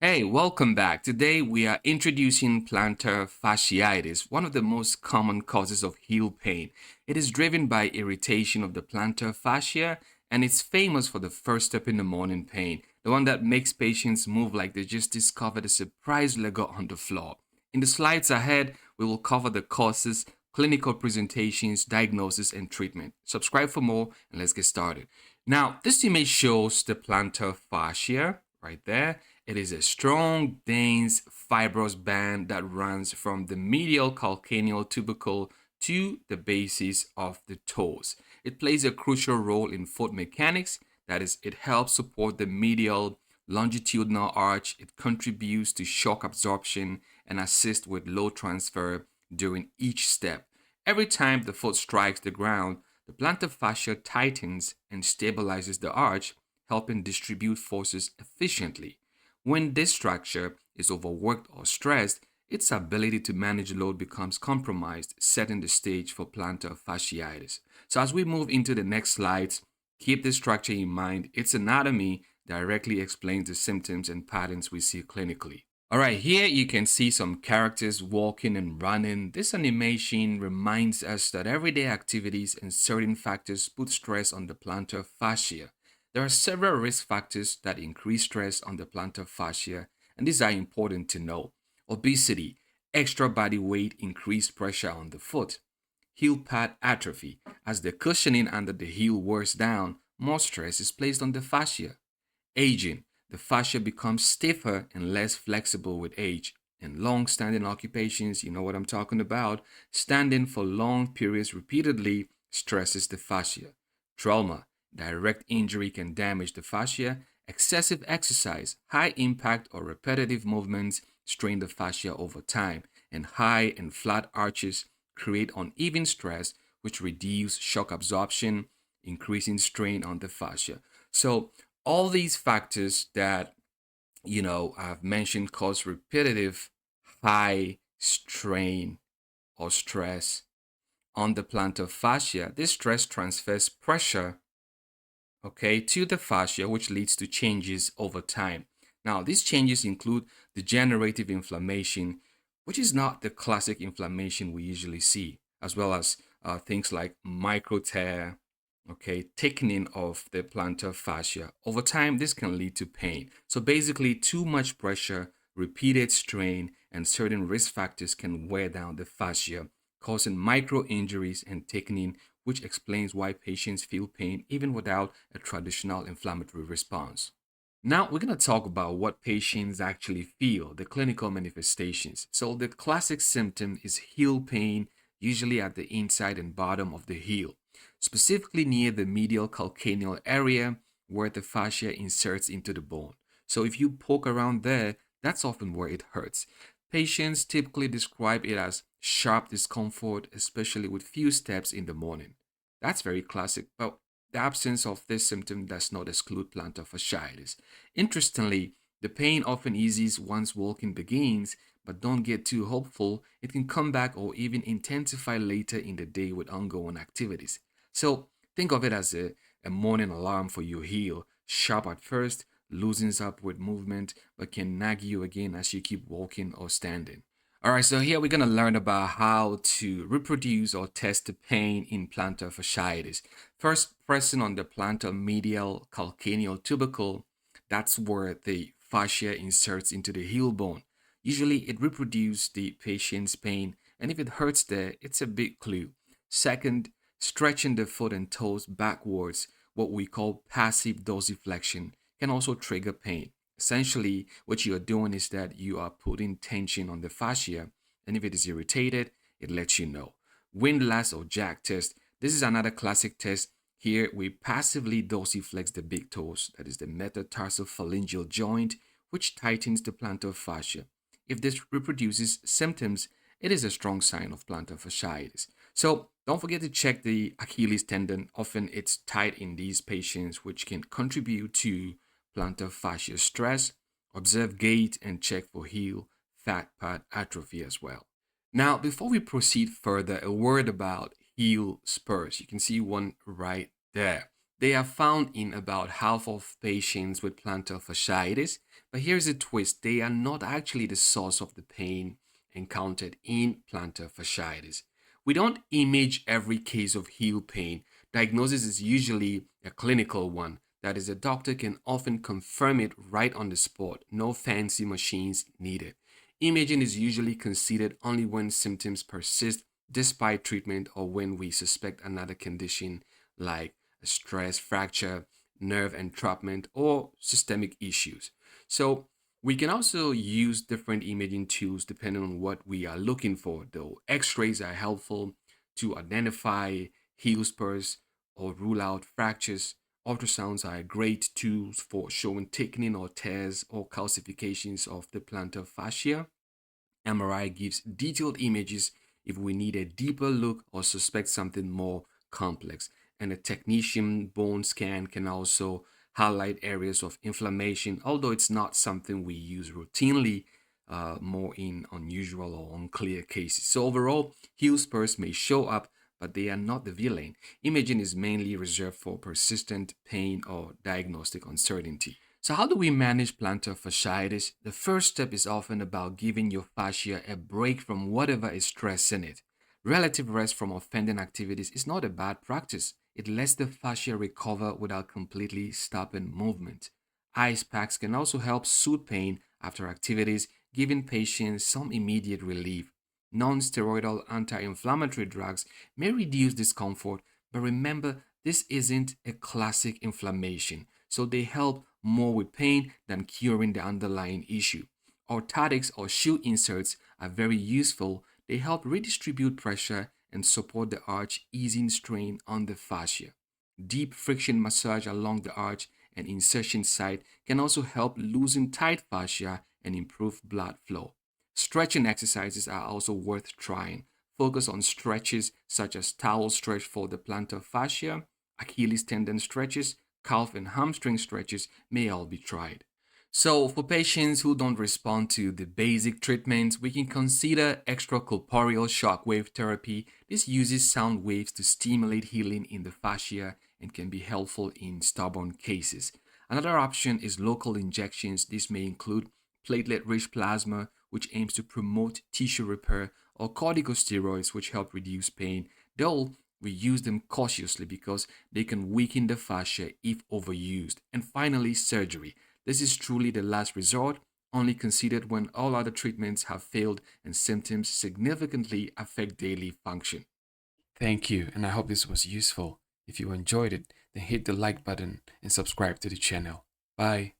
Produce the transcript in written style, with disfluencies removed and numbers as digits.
Hey, welcome back. Today we are introducing plantar fasciitis, one of the most common causes of heel pain. It is driven by irritation of the plantar fascia and it's famous for the first step in the morning pain, the one that makes patients move like they just discovered a surprise Lego on the floor. In the slides ahead, we will cover the causes, clinical presentations, diagnosis, and treatment. Subscribe for more and let's get started. Now, this image shows the plantar fascia right there. It is a strong, dense, fibrous band that runs from the medial calcaneal tubercle to the bases of the toes. It plays a crucial role in foot mechanics. That is, it helps support the medial longitudinal arch. It contributes to shock absorption and assists with load transfer during each step. Every time the foot strikes the ground, the plantar fascia tightens and stabilizes the arch, helping distribute forces efficiently. When this structure is overworked or stressed, its ability to manage load becomes compromised, setting the stage for plantar fasciitis. So, as we move into the next slides, keep this structure in mind. Its anatomy directly explains the symptoms and patterns we see clinically. All right, here you can see some characters walking and running. This animation reminds us that everyday activities and certain factors put stress on the plantar fascia. There are several risk factors that increase stress on the plantar fascia, and these are important to know. Obesity, extra body weight, increased pressure on the foot. Heel pad atrophy. As the cushioning under the heel wears down, more stress is placed on the fascia. Aging. The fascia becomes stiffer and less flexible with age. In long standing occupations, you know what I'm talking about, standing for long periods repeatedly stresses the fascia. Trauma. Direct injury can damage the fascia. Excessive exercise, high impact or repetitive movements strain the fascia over time, and high and flat arches create uneven stress, which reduce shock absorption, increasing strain on the fascia. So, all these factors that I've mentioned cause repetitive high strain or stress on the plantar fascia. This stress transfers pressure, okay, to the fascia, which leads to changes over time. Now, these changes include degenerative inflammation, which is not the classic inflammation we usually see, as well as things like micro tear, okay, thickening of the plantar fascia. Over time, this can lead to pain. So basically, too much pressure, repeated strain, and certain risk factors can wear down the fascia, causing micro injuries and thickening, which explains why patients feel pain even without a traditional inflammatory response. Now, we're going to talk about what patients actually feel, the clinical manifestations. So, the classic symptom is heel pain, usually at the inside and bottom of the heel, specifically near the medial calcaneal area where the fascia inserts into the bone. So, if you poke around there, that's often where it hurts. Patients typically describe it as sharp discomfort, especially with few steps in the morning. That's very classic, but the absence of this symptom does not exclude plantar fasciitis. Interestingly, the pain often eases once walking begins, but don't get too hopeful. It can come back or even intensify later in the day with ongoing activities. So think of it as a morning alarm for your heel, sharp at first, loosens up with movement, but can nag you again as you keep walking or standing. All right, so here we're going to learn about how to reproduce or test the pain in plantar fasciitis. First, pressing on the plantar medial calcaneal tubercle, that's where the fascia inserts into the heel bone. Usually, it reproduces the patient's pain, and if it hurts there, it's a big clue. Second, stretching the foot and toes backwards, what we call passive dorsiflexion, can also trigger pain. Essentially, what you are doing is that you are putting tension on the fascia, and if it is irritated, it lets you know. Windlass or jack test. This is another classic test. Here, we passively dorsiflex the big toes, that is the metatarsophalangeal joint, which tightens the plantar fascia. If this reproduces symptoms, it is a strong sign of plantar fasciitis. So don't forget to check the Achilles tendon. Often it's tight in these patients, which can contribute to plantar fascia stress. Observe gait and check for heel fat pad atrophy as well. Now, before we proceed further, a word about heel spurs. You can see one right there. They are found in about half of patients with plantar fasciitis, but here's a twist: they are not actually the source of the pain encountered in plantar fasciitis. We don't image every case of heel pain. Diagnosis is usually a clinical one. That is, a doctor can often confirm it right on the spot, no fancy machines needed. Imaging is usually considered only when symptoms persist despite treatment or when we suspect another condition like a stress fracture, nerve entrapment, or systemic issues. So, we can also use different imaging tools depending on what we are looking for, though x rays are helpful to identify heel spurs or rule out fractures. Ultrasounds are great tools for showing thickening or tears or calcifications of the plantar fascia. MRI gives detailed images if we need a deeper look or suspect something more complex. And a technician bone scan can also highlight areas of inflammation, although it's not something we use routinely, more in unusual or unclear cases. So, overall, heel spurs may show up, but they are not the villain. Imaging is mainly reserved for persistent pain or diagnostic uncertainty. So, how do we manage plantar fasciitis? The first step is often about giving your fascia a break from whatever is stressing it. Relative rest from offending activities is not a bad practice. It lets the fascia recover without completely stopping movement. Ice packs can also help soothe pain after activities, giving patients some immediate relief. Non steroidal anti inflammatory drugs may reduce discomfort, but remember, this isn't a classic inflammation, so they help more with pain than curing the underlying issue. Orthotics or shoe inserts are very useful. They help redistribute pressure and support the arch, easing strain on the fascia. Deep friction massage along the arch and insertion site can also help loosen tight fascia and improve blood flow. Stretching exercises are also worth trying. Focus on stretches such as towel stretch for the plantar fascia, Achilles tendon stretches, calf and hamstring stretches may all be tried. So, for patients who don't respond to the basic treatments, we can consider extracorporeal shockwave therapy. This uses sound waves to stimulate healing in the fascia and can be helpful in stubborn cases. Another option is local injections. This may include platelet rich plasma, which aims to promote tissue repair, or corticosteroids, which help reduce pain, though we use them cautiously because they can weaken the fascia if overused. And finally, surgery. This is truly the last resort, only considered when all other treatments have failed and symptoms significantly affect daily function. Thank you, and I hope this was useful. If you enjoyed it, then hit the like button and subscribe to the channel. Bye.